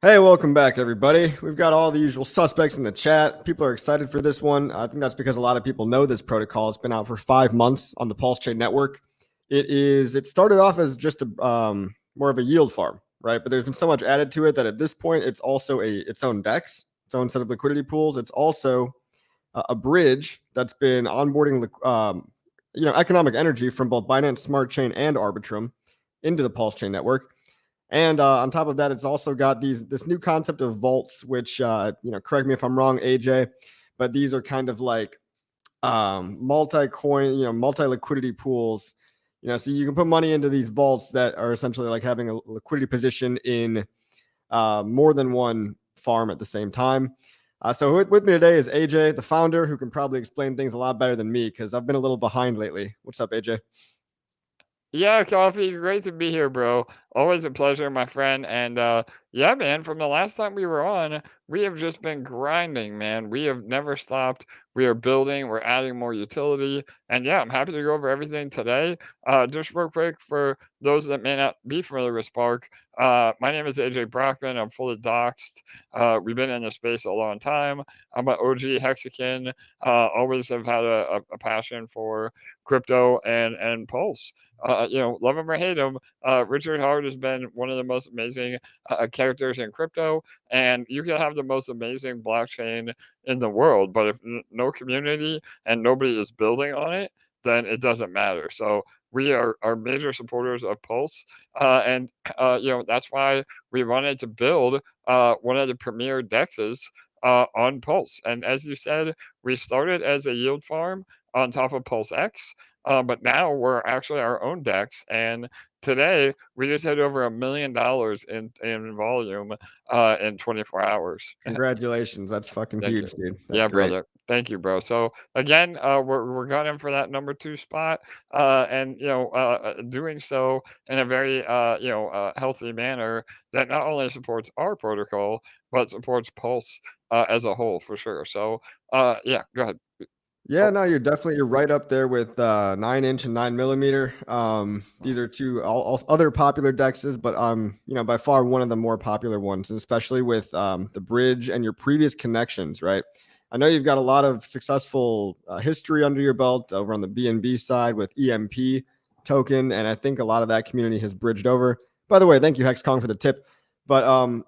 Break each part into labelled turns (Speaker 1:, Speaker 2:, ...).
Speaker 1: Hey, welcome back, everybody. We've got all the usual suspects in the chat. People are excited for this one. I think that's because a lot of people know this protocol. It's been out for 5 months on the PulseChain network. It started off as just a more of a yield farm, right? But there's been so much added to it that at this point, it's also its own DEX, its own set of liquidity pools. It's also a bridge that's been onboarding economic energy from both Binance Smart Chain and Arbitrum into the PulseChain network. And on top of that, it's also got this new concept of vaults, which correct me if I'm wrong, AJ, but these are kind of like multi-coin, multi-liquidity pools. So you can put money into these vaults that are essentially like having a liquidity position in more than one farm at the same time. So with me today is AJ, the founder, who can probably explain things a lot better than me because I've been a little behind lately. What's up, AJ?
Speaker 2: Yeah, Coffee, great to be here, bro. Always a pleasure, my friend. And yeah, man, from the last time we were on, we have just been grinding, man. We have never stopped. We are building, we're adding more utility. And yeah, I'm happy to go over everything today. Just real quick for those that may not be familiar with Spark, my name is AJ Brockman. I'm fully doxxed. We've been in the space a long time. I'm an OG Hexagon. Always have had a passion for crypto and Pulse. Love him or hate him, Richard Hart has been one of the most amazing characters in crypto, and you can have the most amazing blockchain in the world, but if no community and nobody is building on it, then it doesn't matter. So we are major supporters of Pulse, and that's why we wanted to build one of the premier dexes on Pulse. And as you said, we started as a yield farm on top of Pulse X. But now we're actually our own DEX, and today we just hit over $1 million in volume in 24 hours.
Speaker 1: Congratulations. That's fucking
Speaker 2: Thank you.
Speaker 1: huge, dude. That's
Speaker 2: Yeah,
Speaker 1: great.
Speaker 2: brother. Thank you, bro. So again, we're gunning for that number two spot, and doing so in a very healthy manner that not only supports our protocol but supports Pulse as a whole for sure. So yeah, go ahead.
Speaker 1: Yeah,
Speaker 2: Oh,
Speaker 1: no, you're right up there with 9 inch and 9 millimeter. These are two other popular dexes, but by far one of the more popular ones, and especially with the bridge and your previous connections, right? I know you've got a lot of successful history under your belt over on the BNB side with EMP token, and I think a lot of that community has bridged over. By the way, thank you Hex Kong for the tip. But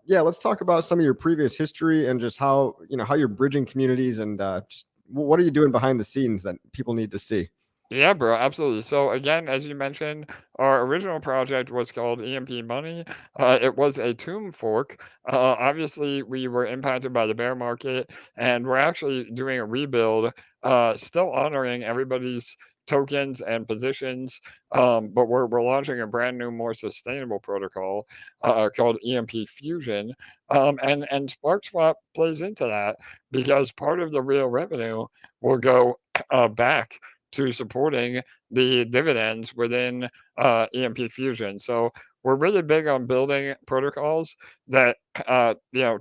Speaker 1: yeah, let's talk about some of your previous history and just how you're bridging communities and just what are you doing behind the scenes that people need to see?
Speaker 2: yeah, bro, absolutely. So again, as you mentioned, our original project was called EMP Money. It was a tomb fork. Obviously, we were impacted by the bear market, and we're actually doing a rebuild, still honoring everybody's tokens and positions. But we're launching a brand new, more sustainable protocol called EMP Fusion. And SparkSwap plays into that because part of the real revenue will go back to supporting the dividends within EMP Fusion. So we're really big on building protocols that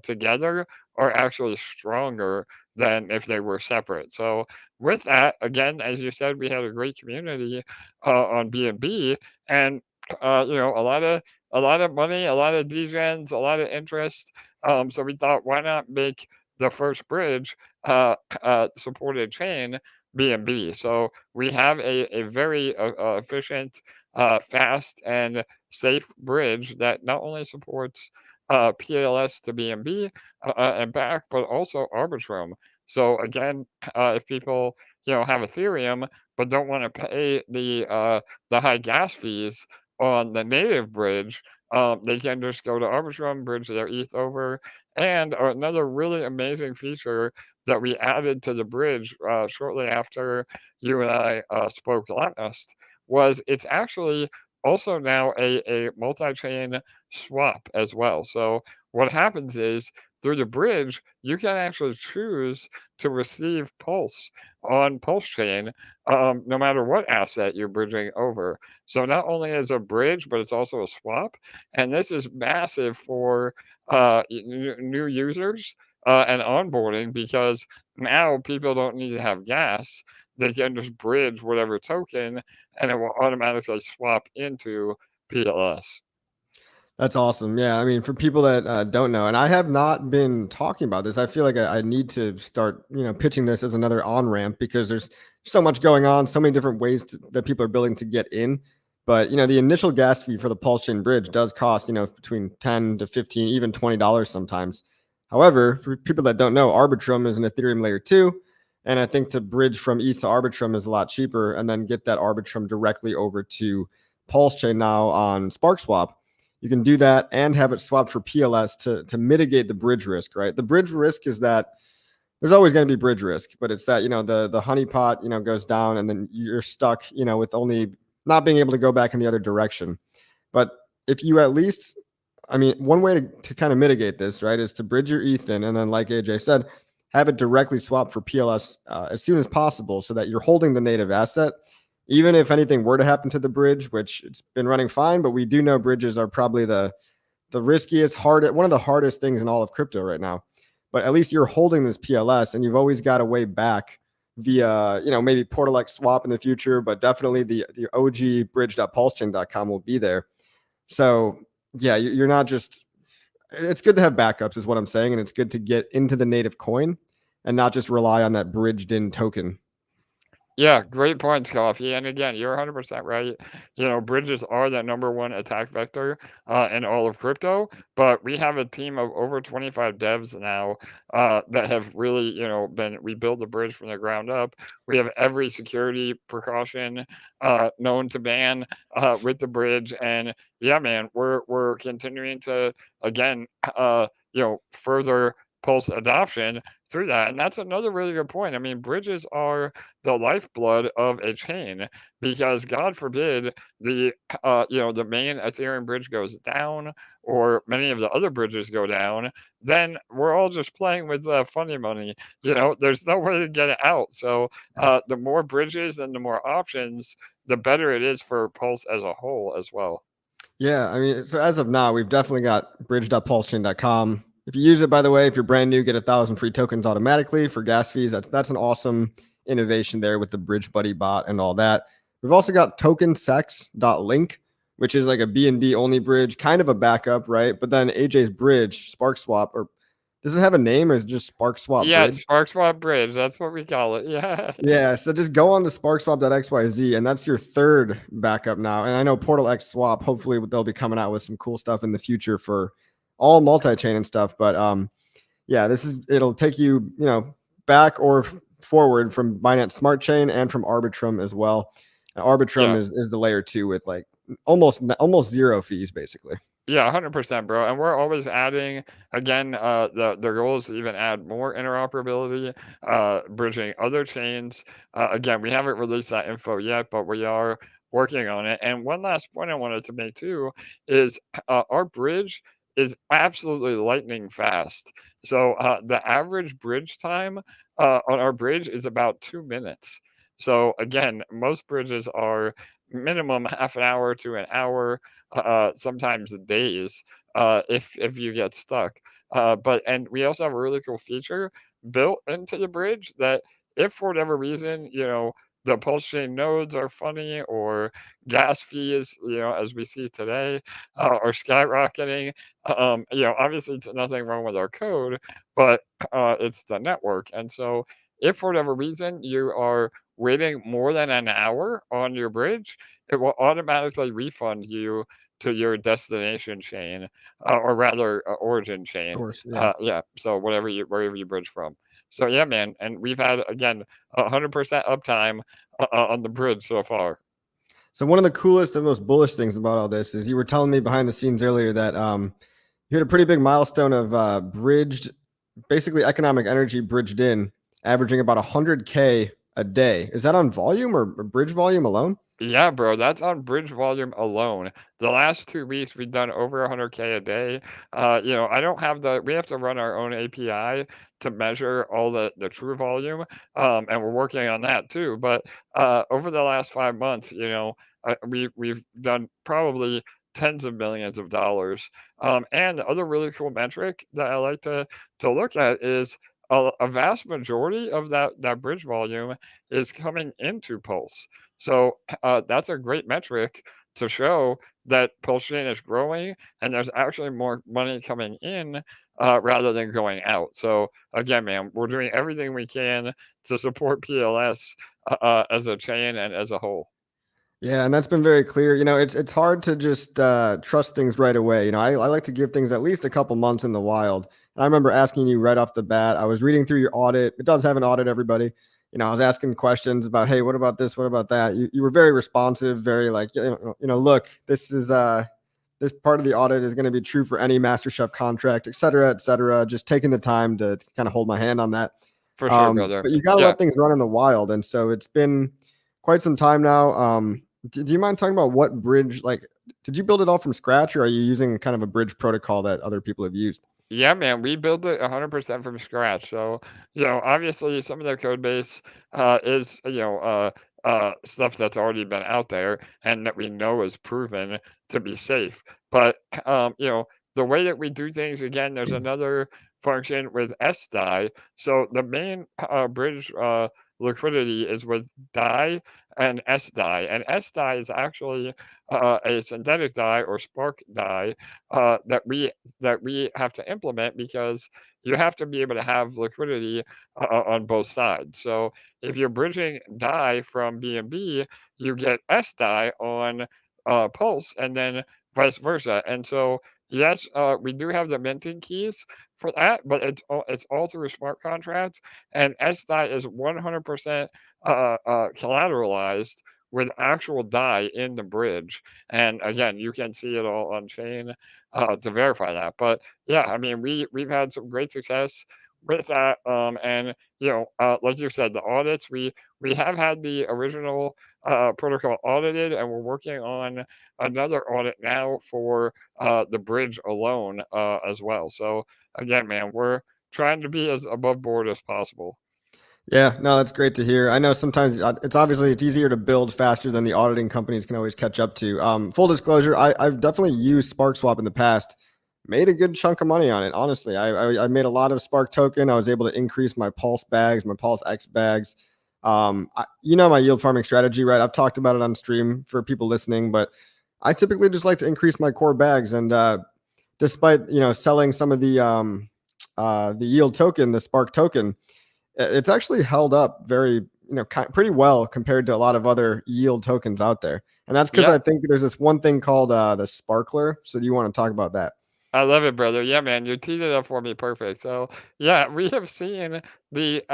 Speaker 2: together are actually stronger than if they were separate. So with that, again, as you said, we had a great community on BNB, and a lot of money, a lot of degens, a lot of interest. So we thought, why not make the first bridge supported chain BNB? So we have a very efficient, fast, and safe bridge that not only supports PLS to BNB and back, but also Arbitrum. So again, if people have Ethereum but don't want to pay the high gas fees on the native bridge, they can just go to Arbitrum, bridge their ETH over. And another really amazing feature that we added to the bridge shortly after you and I spoke last was it's actually also now a multi-chain swap as well. So what happens is through the bridge, you can actually choose to receive Pulse on PulseChain, no matter what asset you're bridging over. So not only is a bridge, but it's also a swap, and this is massive for new users and onboarding because now people don't need to have gas. They can just bridge whatever token and it will automatically swap into PLS.
Speaker 1: That's awesome. Yeah, I mean, for people that don't know, and I have not been talking about this, I feel like I need to start, pitching this as another on ramp because there's so much going on, so many different ways that people are building to get in. But the initial gas fee for the Pulse Chain bridge does cost, between 10 to 15, even $20 sometimes. However, for people that don't know, Arbitrum is an Ethereum layer 2, and I think to bridge from ETH to Arbitrum is a lot cheaper, and then get that Arbitrum directly over to Pulse Chain now on SparkSwap. You can do that and have it swapped for PLS to mitigate the bridge risk, right? The bridge risk is that there's always going to be bridge risk, but it's that, the honeypot, goes down and then you're stuck, with only not being able to go back in the other direction. But if you at least, I mean, one way to kind of mitigate this, right, is to bridge your ETH in, and then, like AJ said, have it directly swapped for PLS as soon as possible so that you're holding the native asset. Even if anything were to happen to the bridge, which it's been running fine, but we do know bridges are probably the riskiest, one of the hardest things in all of crypto right now. But at least you're holding this PLS, and you've always got a way back via, maybe Portal X swap in the future, but definitely the OG bridge.pulsechain.com will be there. So yeah, you're not just, it's good to have backups is what I'm saying. And it's good to get into the native coin and not just rely on that bridged in token.
Speaker 2: Yeah, great points, Coffee. And again, you're 100% right. Bridges are the number one attack vector in all of crypto. But we have a team of over 25 devs now that have really, we built the bridge from the ground up. We have every security precaution known to ban with the bridge. And yeah, man, we're continuing to, again, further Pulse adoption through that. And that's another really good point. I mean, bridges are the lifeblood of a chain because God forbid the main Ethereum bridge goes down or many of the other bridges go down, then we're all just playing with funny money. There's no way to get it out. So the more bridges and the more options, the better it is for Pulse as a whole as well.
Speaker 1: Yeah, I mean, so as of now, we've definitely got bridge.pulsechain.com. If you use it, by the way, if you're brand new, get 1,000 free tokens automatically for gas fees. That's an awesome innovation there with the Bridge Buddy bot and all that. We've also got tokensex.link, which is like a BNB only bridge, kind of a backup, right? But then AJ's bridge, SparkSwap, or does it have a name or is it just SparkSwap
Speaker 2: Yeah, it's
Speaker 1: Bridge?
Speaker 2: SparkSwap Bridge. That's what we call it. Yeah.
Speaker 1: Yeah, so just go on to sparkswap.xyz, and that's your third backup now. And I know Portal X Swap, hopefully they'll be coming out with some cool stuff in the future for all multi-chain and stuff. But yeah, it'll take you, back or forward from Binance Smart Chain and from Arbitrum as well. Arbitrum
Speaker 2: Yeah.
Speaker 1: is the layer 2 with like almost zero fees, basically.
Speaker 2: Yeah, 100%, bro. And we're always adding, again, the goal is to even add more interoperability, bridging other chains. Again, we haven't released that info yet, but we are working on it. And one last point I wanted to make too is our bridge is absolutely lightning fast. So the average bridge time on our bridge is about 2 minutes. So again, most bridges are minimum half an hour to an hour, sometimes days, if you get stuck. And we also have a really cool feature built into the bridge that if for whatever reason, the pulse chain nodes are funny or gas fees, as we see today, are skyrocketing. Obviously it's nothing wrong with our code, but it's the network. And so if for whatever reason you are waiting more than an hour on your bridge, it will automatically refund you to your destination chain, or rather, origin chain.
Speaker 1: Source, yeah.
Speaker 2: Yeah. So wherever you bridge from. So yeah, man. And we've had again 100% uptime on the bridge so far.
Speaker 1: So one of the coolest and most bullish things about all this is you were telling me behind the scenes earlier that you hit a pretty big milestone of bridged, basically economic energy bridged in, averaging about 100K a day. Is that on volume or bridge volume alone?
Speaker 2: Yeah, bro, that's on bridge volume alone. The last 2 weeks we've done over 100K a day. I don't have we have to run our own API to measure all the true volume. And we're working on that too. But over the last 5 months, we've done probably tens of millions of dollars. And the other really cool metric that I like to look at is a vast majority of that bridge volume is coming into Pulse. So that's a great metric to show that PulseChain is growing and there's actually more money coming in rather than going out. So again, man, we're doing everything we can to support PLS as a chain and as a whole.
Speaker 1: Yeah, and that's been very clear. It's hard to just trust things right away. I like to give things at least a couple months in the wild. And I remember asking you right off the bat. I was reading through your audit. It does have an audit, everybody. I was asking questions about, hey, what about this? What about that? You were very responsive, very like, look, this part of the audit is going to be true for any master chef contract, et cetera, et cetera. Just taking the time to kind of hold my hand on that.
Speaker 2: For sure, brother.
Speaker 1: But you got to
Speaker 2: Yeah.
Speaker 1: let things run in the wild. And so it's been quite some time now. Do you mind talking about what bridge, like, did you build it all from scratch, or are you using kind of a bridge protocol that other people have used?
Speaker 2: Yeah, man, we built it 100% from scratch. So, obviously some of their code base is, stuff that's already been out there and that we know is proven to be safe. But, the way that we do things, again, there's another function with SDI. So the main bridge liquidity is with DI and SDI. And SDI is actually a synthetic die or spark die that we have to implement because you have to be able to have liquidity on both sides. So if you're bridging DAI from BNB, you get SDAI on Pulse and then vice versa. And so yes, we do have the minting keys for that, but it's all through smart contracts, and SDAI is 100% collateralized with actual DAI in the bridge. And again, you can see it all on chain to verify that. But yeah, I mean, we've had some great success with that. And like you said, the audits we have had the original protocol audited, and we're working on another audit now for the bridge alone as well. So again, man, we're trying to be as above board as possible.
Speaker 1: Yeah, no, that's great to hear. I know sometimes it's easier to build faster than the auditing companies can always catch up to. Full disclosure, I've definitely used SparkSwap in the past. Made a good chunk of money on it. Honestly, I made a lot of Spark token. I was able to increase my Pulse bags, my Pulse X bags. My yield farming strategy, right? I've talked about it on stream for people listening, but I typically just like to increase my core bags. And despite selling some of the yield token, the Spark token, it's actually held up very, pretty well compared to a lot of other yield tokens out there. And that's because
Speaker 2: Yeah,
Speaker 1: I think there's this one thing called the sparkler. So do you want to talk about that?
Speaker 2: I love it, brother. Yeah, man, you teed it up for me perfect. So, yeah, we have seen the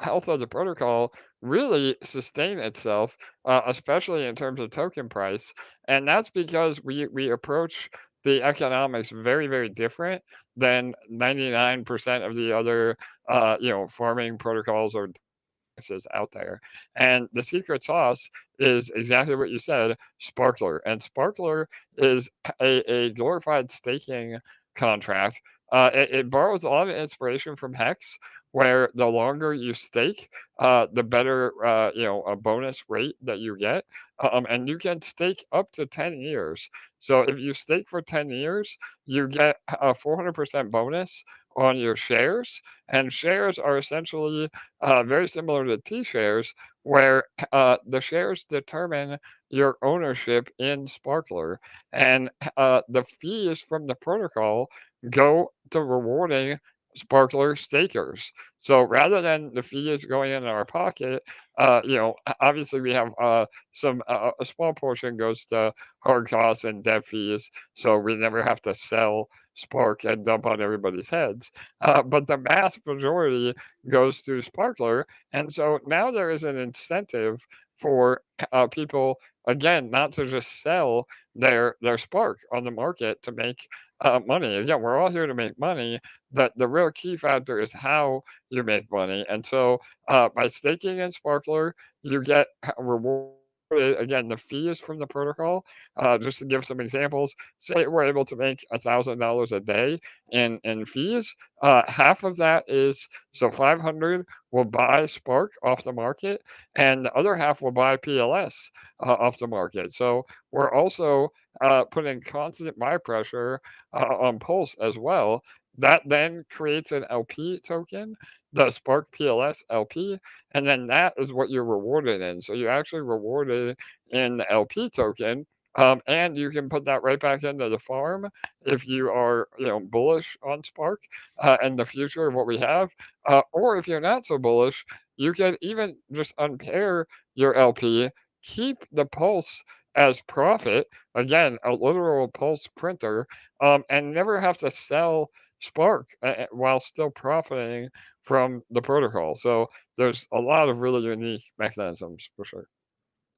Speaker 2: health of the protocol really sustain itself, especially in terms of token price, and that's because we approach the economics very, very different than 99% of the other farming protocols or is out there. And the secret sauce is exactly what you said, Sparkler. And Sparkler is a glorified staking contract. It borrows a lot of inspiration from Hex, where the longer you stake, the better a bonus rate that you get. And you can stake up to 10 years. So if you stake for 10 years, you get a 400% bonus on your shares. And shares are essentially very similar to T shares, where the shares determine your ownership in Sparkler, and the fees from the protocol go to rewarding Sparkler stakers. So rather than the fees going in our pocket, obviously we have a small portion goes to hard costs and dev fees, so we never have to sell Spark and dump on everybody's heads. But the mass majority goes through Sparkler, and so now there is an incentive for people again not to just sell their Spark on the market to make money. Again, we're all here to make money. The real key factor is how you make money, and so by staking in Sparkler, you get rewarded. Again, the fees from the protocol. Just to give some examples, say we're able to make $1,000 a day in fees. Half of that is so 500 will buy Spark off the market, and the other half will buy PLS off the market. So we're also putting constant buy pressure on Pulse as well. That then creates an LP token, the Spark PLS LP, and then that is what you're rewarded in. So you're actually rewarded in the LP token, And you can put that right back into the farm if you are, bullish on Spark and the future of what we have. Or if you're not so bullish, you can even just unpair your LP, keep the Pulse as profit, again, a literal Pulse printer, and never have to sell Spark while still profiting from the protocol. So there's a lot of really unique mechanisms for sure.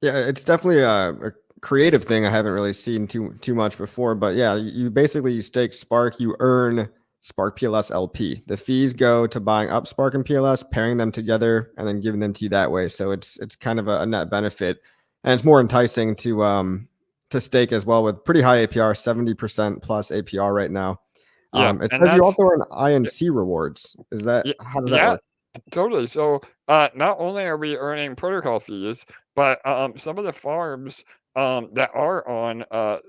Speaker 1: Yeah, it's definitely a creative thing I haven't really seen too much before. But yeah, you basically you stake Spark, you earn Spark PLS LP. The fees go to buying up Spark and PLS, pairing them together, and then giving them to you that way. So it's kind of a net benefit, and it's more enticing to stake as well with pretty high APR, 70% plus APR right now.
Speaker 2: Yeah,
Speaker 1: It
Speaker 2: and
Speaker 1: says you
Speaker 2: that's
Speaker 1: also earn INC rewards. Is that
Speaker 2: yeah,
Speaker 1: how does that
Speaker 2: yeah,
Speaker 1: work?
Speaker 2: totally. So, not only are we earning protocol fees, but some of the farms that are on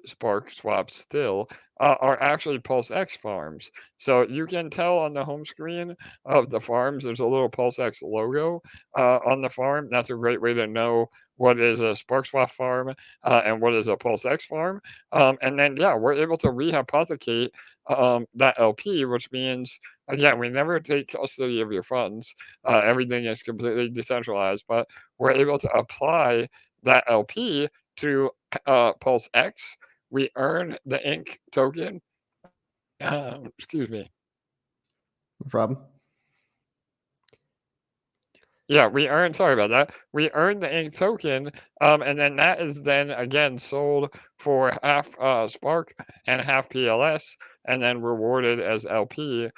Speaker 2: Spark Swap still are actually PulseX farms. So you can tell on the home screen of the farms, there's a little PulseX logo on the farm. That's a great way to know what is a Spark Swap farm and what is a PulseX farm. And then, yeah, we're able to rehypothecate that LP, which means again, we never take custody of your funds. Everything is completely decentralized, but we're able to apply that LP to Pulse X. We earn the ink token. Excuse me.
Speaker 1: No problem.
Speaker 2: Yeah, sorry about that. We earn the ink token, and then that is then again sold for half Spark and half PLS, and then rewarded as LP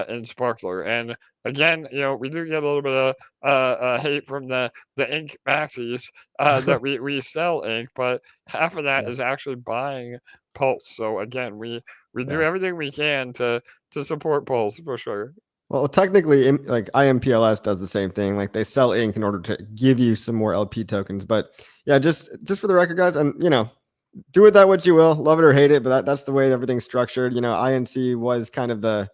Speaker 2: in Sparkler. And again, we do get a little bit of hate from the ink maxis that we sell ink, but half of that
Speaker 1: Yeah.
Speaker 2: is actually buying Pulse. So again, we do
Speaker 1: Yeah.
Speaker 2: everything we can to support Pulse for sure.
Speaker 1: Well, technically, like IMPLS does the same thing. Like they sell ink in order to give you some more LP tokens. But yeah, just for the record, guys, and do with that what you will, love it or hate it. But that's the way everything's structured. INC was kind of the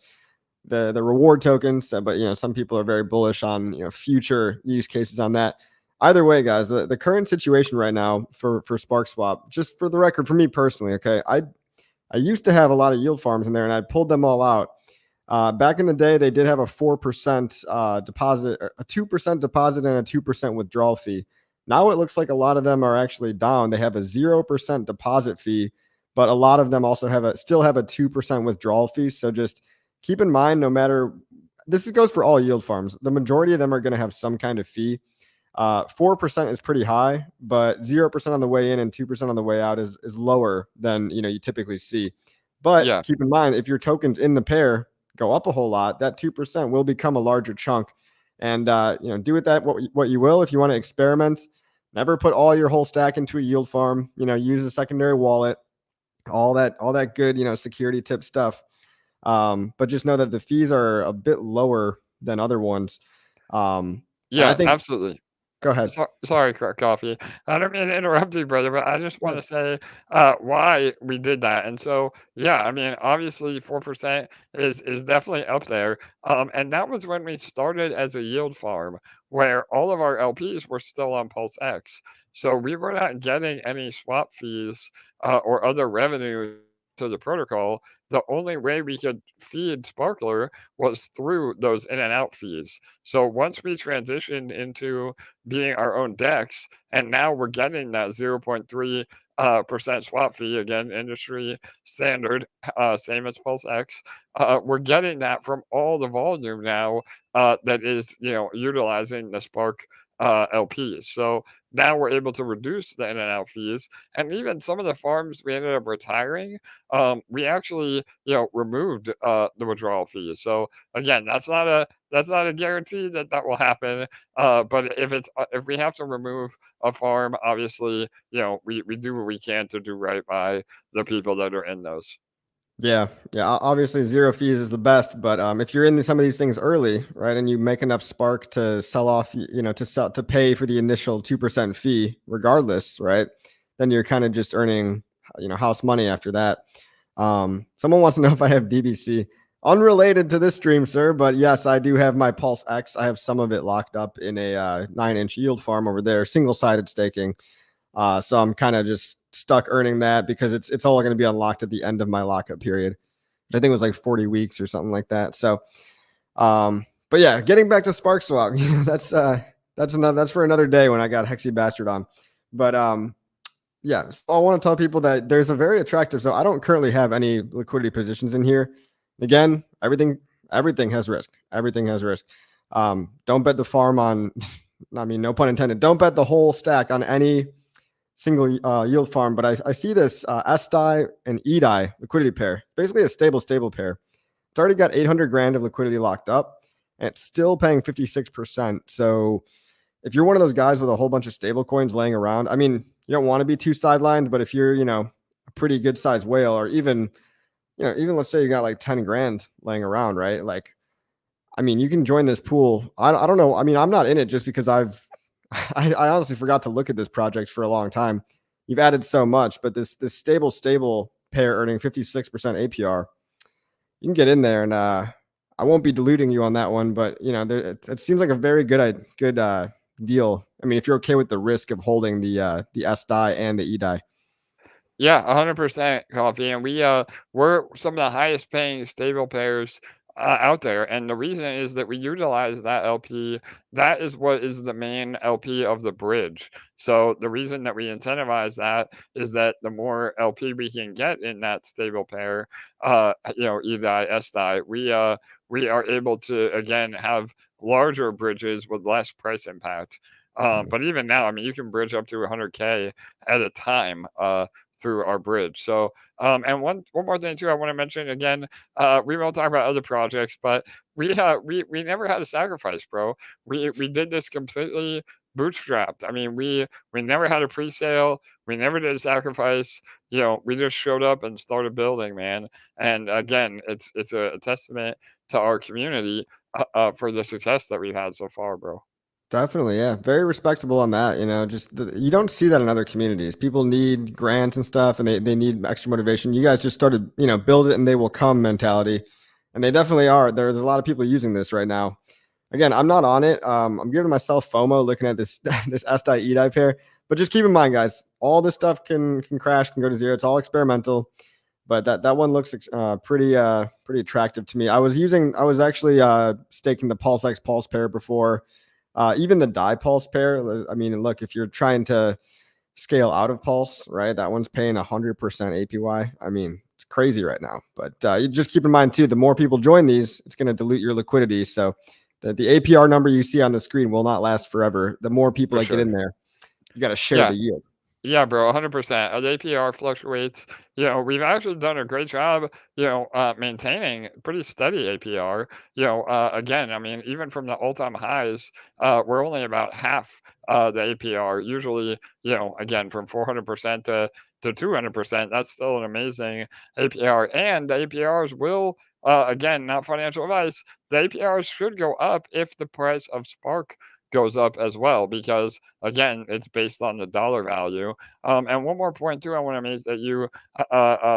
Speaker 1: reward tokens, but some people are very bullish on future use cases on that. Either way, guys, the current situation right now for Spark Swap, just for the record, for me personally, okay, I used to have a lot of yield farms in there, and I pulled them all out. Back in the day, they did have a 4% deposit, a 2% deposit, and a 2% withdrawal fee. Now it looks like a lot of them are actually down. They have a 0% deposit fee, but a lot of them also still have a 2% withdrawal fee. So just keep in mind, no matter this goes for all yield farms, the majority of them are going to have some kind of fee. 4% is pretty high, but 0% on the way in and 2% on the way out is lower than you typically see. But
Speaker 2: Yeah.
Speaker 1: keep in mind, if your tokens in the pair go up a whole lot, that 2% will become a larger chunk. And do with that what you will. If you want to experiment, never put all your whole stack into a yield farm. Use a secondary wallet, all that good security tip stuff. But just know that the fees are a bit lower than other ones. And I
Speaker 2: Yeah,
Speaker 1: think
Speaker 2: absolutely.
Speaker 1: go ahead.
Speaker 2: Sorry, Coffee. I don't mean to interrupt you, brother, but I just want
Speaker 1: Yeah.
Speaker 2: to say why we did that. And so, yeah, I mean, obviously, 4% is definitely up there. And that was when we started as a yield farm, where all of our LPs were still on Pulse X. So we were not getting any swap fees or other revenue to the protocol. The only way we could feed Sparkler was through those in and out fees. So once we transitioned into being our own DEX, and now we're getting that 0.3 percent swap fee again, industry standard, same as PulseX. We're getting that from all the volume now that is utilizing the Spark LPs. So now we're able to reduce the in and out fees, and even some of the farms we ended up retiring, we actually removed the withdrawal fees. So again, that's not a guarantee that that will happen. But if we have to remove a farm, obviously, we do what we can to do right by the people that are in those.
Speaker 1: Yeah, yeah. Obviously, zero fees is the best, but if you're in some of these things early, right, and you make enough Spark to sell off, to pay for the initial 2% fee, regardless, right, then you're kind of just earning, house money after that. Someone wants to know if I have BBC. Unrelated to this stream, sir, but yes, I do have my Pulse X. I have some of it locked up in a 9-inch yield farm over there, single-sided staking. So I'm kind of just stuck earning that because it's all going to be unlocked at the end of my lockup period. I think it was like 40 weeks or something like that. So, but yeah, getting back to Spark Swap, that's for another day when I got Hexy Bastard on. But yeah, so I want to tell people that there's a very attractive. So I don't currently have any liquidity positions in here. Again, everything has risk. Everything has risk. Don't bet the farm on. I mean, no pun intended. Don't bet the whole stack on any single yield farm. But I see this SDI and EDI liquidity pair, basically a stable pair. It's already got 800 grand of liquidity locked up, and it's still paying 56%. So if you're one of those guys with a whole bunch of stable coins laying around, I mean, you don't want to be too sidelined, but if you're, a pretty good sized whale, or even let's say you got like 10 grand laying around, right? Like, I mean, you can join this pool. I don't know. I mean, I'm not in it just because I honestly forgot to look at this project for a long time. You've added so much, but this stable pair earning 56% APR, you can get in there, and I won't be diluting you on that one, but it seems like a very good deal. I mean, if you're okay with the risk of holding the SDI and the EDI.
Speaker 2: Yeah, 100% coffee, and we're some of the highest paying stable pairs out there, and the reason is that we utilize that LP. That is what is the main LP of the bridge. So the reason that we incentivize that is that the more LP we can get in that stable pair, EDI, SDI, we are able to again have larger bridges with less price impact. But even now, I mean, you can bridge up to 100K at a time. Through our bridge. So, and one more thing too, I want to mention again. We won't talk about other projects, but we never had a sacrifice, bro. We did this completely bootstrapped. I mean, we never had a pre-sale. We never did a sacrifice. We just showed up and started building, man. And again, it's a testament to our community for the success that we've had so far, bro.
Speaker 1: Definitely, yeah. Very respectable on that. You don't see that in other communities. People need grants and stuff, and they need extra motivation. You guys just started, build it and they will come mentality. And they definitely are. There's a lot of people using this right now. Again, I'm not on it. I'm giving myself FOMO looking at this this SDI EDI pair. But just keep in mind, guys, all this stuff can crash, can go to zero. It's all experimental. But that one looks pretty attractive to me. I was actually staking the PulseX Pulse pair before. Even the DAI Pulse pair. I mean, look, if you're trying to scale out of Pulse, right, that one's paying 100% APY. I mean, it's crazy right now. But you just keep in mind too, the more people join these, it's going to dilute your liquidity. So the APR number you see on the screen will not last forever. The more people that get in there, you got to share the yield.
Speaker 2: Yeah, bro, 100%. The APR fluctuates. We've actually done a great job, maintaining pretty steady APR. Again, I mean, even from the all-time highs, we're only about half the APR. Usually, again, from 400% to 200%, that's still an amazing APR. And the APRs will, again, not financial advice, the APRs should go up if the price of Spark goes up as well, because again, it's based on the dollar value. And one more point too, I want to make that you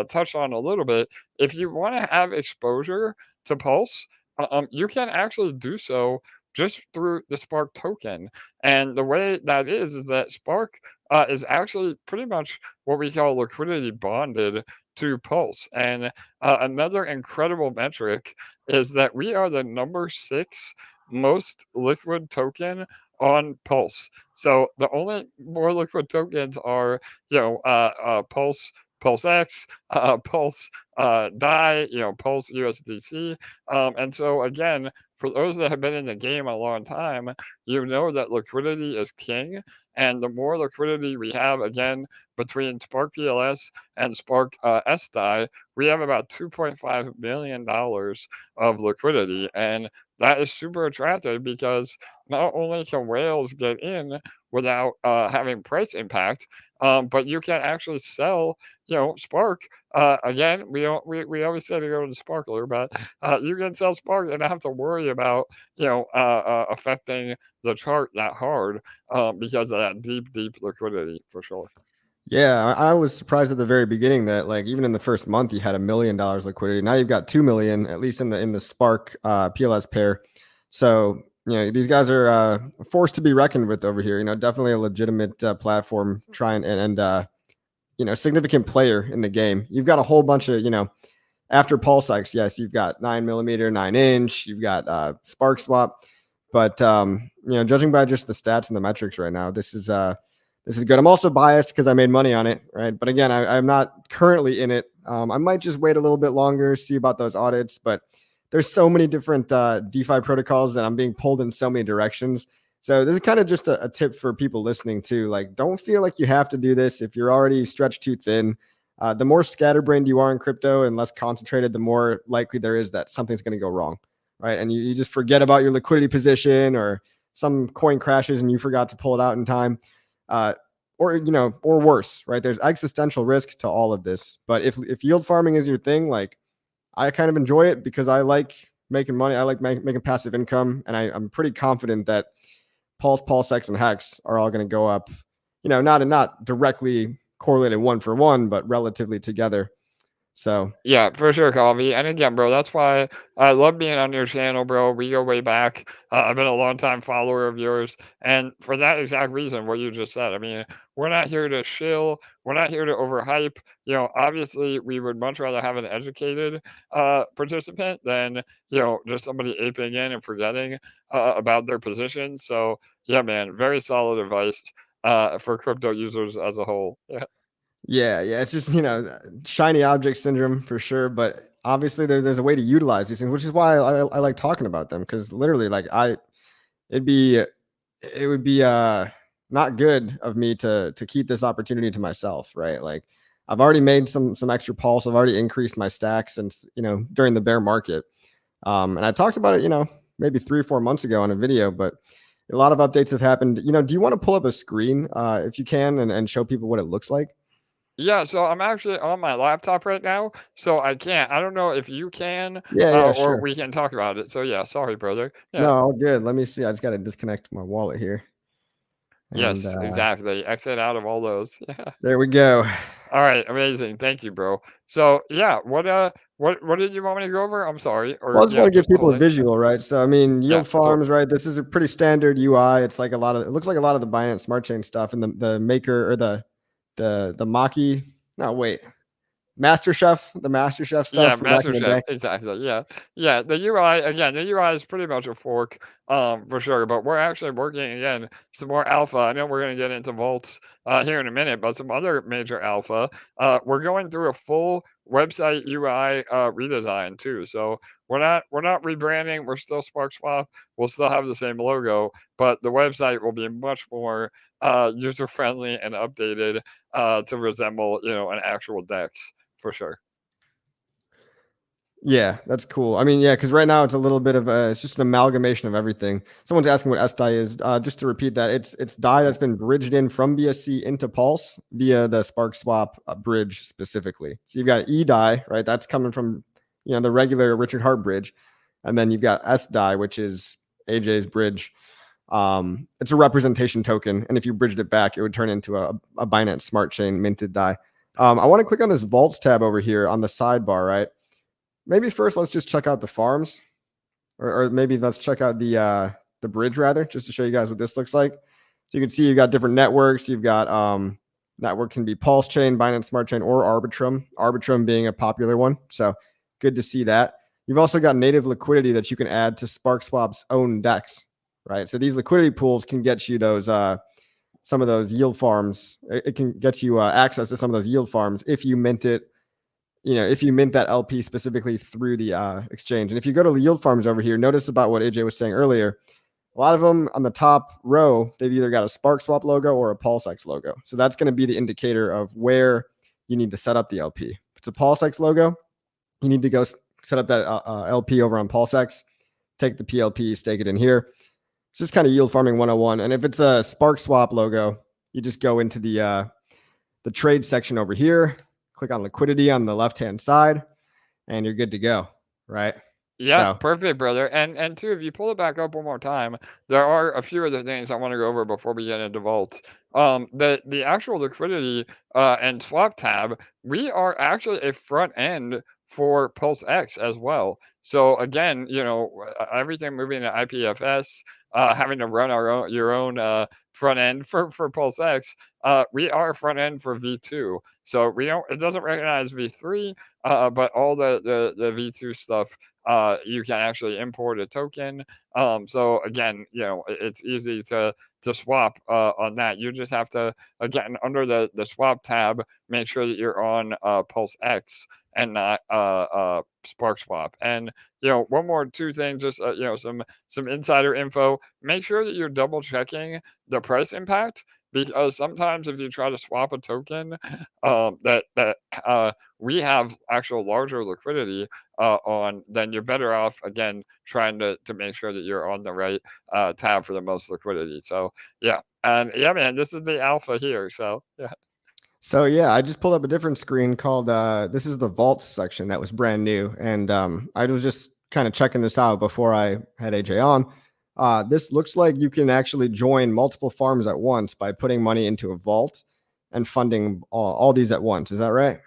Speaker 2: touched on a little bit. If you want to have exposure to Pulse, you can actually do so just through the Spark token. And the way that is that Spark is actually pretty much what we call liquidity bonded to Pulse. And another incredible metric is that we are the number 6 most liquid token on Pulse. So the only more liquid tokens are, Pulse, PulseX, Pulse DAI, Pulse USDC. And so again, for those that have been in the game a long time, you know that liquidity is king. And the more liquidity we have, again, between Spark PLS and Spark SDI, we have about $2.5 million of liquidity. And that is super attractive because not only can whales get in without having price impact, but you can actually sell, Spark. Again, we always say to go to the sparkler, but you can sell Spark and not have to worry about, affecting the chart that hard because of that deep liquidity for sure.
Speaker 1: Yeah, I was surprised at the very beginning that like even in the first month you had $1 million liquidity. Now you've got 2 million, at least in the Spark PLS pair. So these guys are a force to be reckoned with over here. Definitely a legitimate platform, trying and significant player in the game. You've got a whole bunch of after PulseX, yes, you've got 9mm, 9-inch, you've got Spark Swap, but judging by just the stats and the metrics right now, this is good. I'm also biased because I made money on it, right? But again, I'm not currently in it. I might just wait a little bit longer, see about those audits, but there's so many different DeFi protocols that I'm being pulled in so many directions. So this is kind of just a tip for people listening too. Like, don't feel like you have to do this if you're already stretched too thin. The more scatterbrained you are in crypto and less concentrated, the more likely there is that something's going to go wrong, right? And you just forget about your liquidity position, or some coin crashes and you forgot to pull it out in time, or worse, right? There's existential risk to all of this. But if yield farming is your thing, like, I kind of enjoy it because I like making money. I like making passive income, and I'm pretty confident that PulseX, and Hex are all going to go up. Not directly correlated one for one, but relatively together. So
Speaker 2: Yeah, for sure, Coffee. And again, bro, that's why I love being on your channel, bro. We go way back. I've been a long time follower of yours. And for that exact reason, what you just said, I mean, we're not here to shill. We're not here to overhype. Obviously, we would much rather have an educated participant than, just somebody aping in and forgetting about their position. So, yeah, man, very solid advice for crypto users as a whole. Yeah.
Speaker 1: yeah, it's just shiny object syndrome for sure. But obviously, there's a way to utilize these things, which is why I like talking about them, because literally, like, it'd be it would be not good of me to keep this opportunity to myself, right? Like, I've already made some extra pulse. I've already increased my stack since during the bear market, and I talked about it maybe 3 or 4 months ago on a video. But a lot of updates have happened. Do you want to pull up a screen if you can, and show people what it looks like?
Speaker 2: Yeah, so I'm actually on my laptop right now, so I can't. I don't know if you can,
Speaker 1: Yeah,
Speaker 2: or
Speaker 1: sure.
Speaker 2: we can talk about it. So yeah, sorry, brother.
Speaker 1: No,
Speaker 2: Yeah.
Speaker 1: all good. Let me see. I just got to disconnect my wallet here, and
Speaker 2: Yes, exactly. Exit out of all those. Yeah.
Speaker 1: there we go.
Speaker 2: All right, amazing. Thank you, bro. So yeah, what did you want me to go over? I'm sorry.
Speaker 1: Well,
Speaker 2: Or
Speaker 1: I just want
Speaker 2: yeah,
Speaker 1: to give
Speaker 2: just
Speaker 1: people a
Speaker 2: holding. Yeah.
Speaker 1: visual, right? So, I mean,
Speaker 2: Yeah.
Speaker 1: yield
Speaker 2: So
Speaker 1: farms, right? This is a pretty standard UI. It's like it looks like a lot of the Binance Smart Chain stuff, and the maker, or the Maki. No, wait, the Master Chef stuff
Speaker 2: yeah,
Speaker 1: from back in
Speaker 2: Master
Speaker 1: the
Speaker 2: Chef,
Speaker 1: day.
Speaker 2: exactly. Yeah, yeah. The UI again, the UI is pretty much a fork, for sure. But we're actually working again some more alpha. I know we're gonna get into vaults here in a minute, but some other major alpha. We're going through a full website UI redesign too. So we're not rebranding. We're still Spark Swap. We'll still have the same logo, but the website will be much more user friendly and updated to resemble an actual DEX for sure.
Speaker 1: Yeah, that's cool. I mean, yeah, because right now it's a little bit of it's just an amalgamation of everything. Someone's asking what SDAI is. Just to repeat that, it's DAI that's been bridged in from BSC into Pulse via the Spark Swap bridge specifically. So you've got eDAI, right? That's coming from the regular Richard Hart bridge, and then you've got SDAI, which is AJ's bridge. It's a representation token, and if you bridged it back, it would turn into a Binance Smart Chain minted DAI. I want to click on this Vaults tab over here on the sidebar, right? Maybe first let's just check out the farms, or maybe let's check out the bridge rather, just to show you guys what this looks like. So you can see you've got different networks. You've got network can be PulseChain, Binance Smart Chain, or Arbitrum. Arbitrum being a popular one. So good to see that. You've also got native liquidity that you can add to SparkSwap's own DEX, right? So these liquidity pools can get you those some of those yield farms. It can get you access to some of those yield farms if you mint it, if you mint that LP specifically through the exchange. And if you go to the yield farms over here, notice about what AJ was saying earlier. A lot of them on the top row, they've either got a Spark Swap logo or a PulseX logo. So that's going to be the indicator of where you need to set up the LP. If it's a PulseX logo, you need to go set up that LP over on PulseX, take the PLP, stake it in here. It's just kind of yield farming 101. And if it's a Spark Swap logo, you just go into the trade section over here, click on liquidity on the left-hand side, and you're good to go, right?
Speaker 2: Yeah,
Speaker 1: So
Speaker 2: perfect, brother. And two, if you pull it back up one more time, there are a few other things I want to go over before we get into vaults. The actual liquidity and swap tab, we are actually a front end for Pulse X as well. So again, everything moving to IPFS, having to run your own front end for PulseX. We are front end for V2, so we don't. It doesn't recognize V3, but all the V2 stuff, you can actually import a token. So again, it's easy to swap on that. You just have to, again, under the swap tab, make sure that you're on PulseX and not Spark Swap. And one more two things, just some insider info. Make sure that you're double checking the price impact, because sometimes if you try to swap a token, that we have actual larger liquidity on, then you're better off, again, trying to make sure that you're on the right tab for the most liquidity. So yeah, and yeah, man, this is the alpha here. So yeah.
Speaker 1: So yeah, I just pulled up a different screen called this is the vaults section that was brand new, and I was just kind of checking this out before I had AJ on. This looks like you can actually join multiple farms at once by putting money into a vault and funding all these at once. Is that right?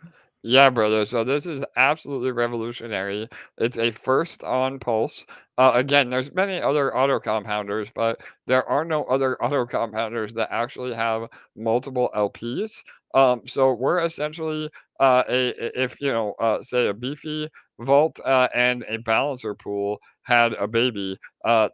Speaker 2: Yeah, brother. So this is absolutely revolutionary. It's a first on Pulse. Again, there's many other auto compounders, but there are no other auto compounders that actually have multiple LPs. So we're essentially if say a beefy vault and a balancer pool had a baby,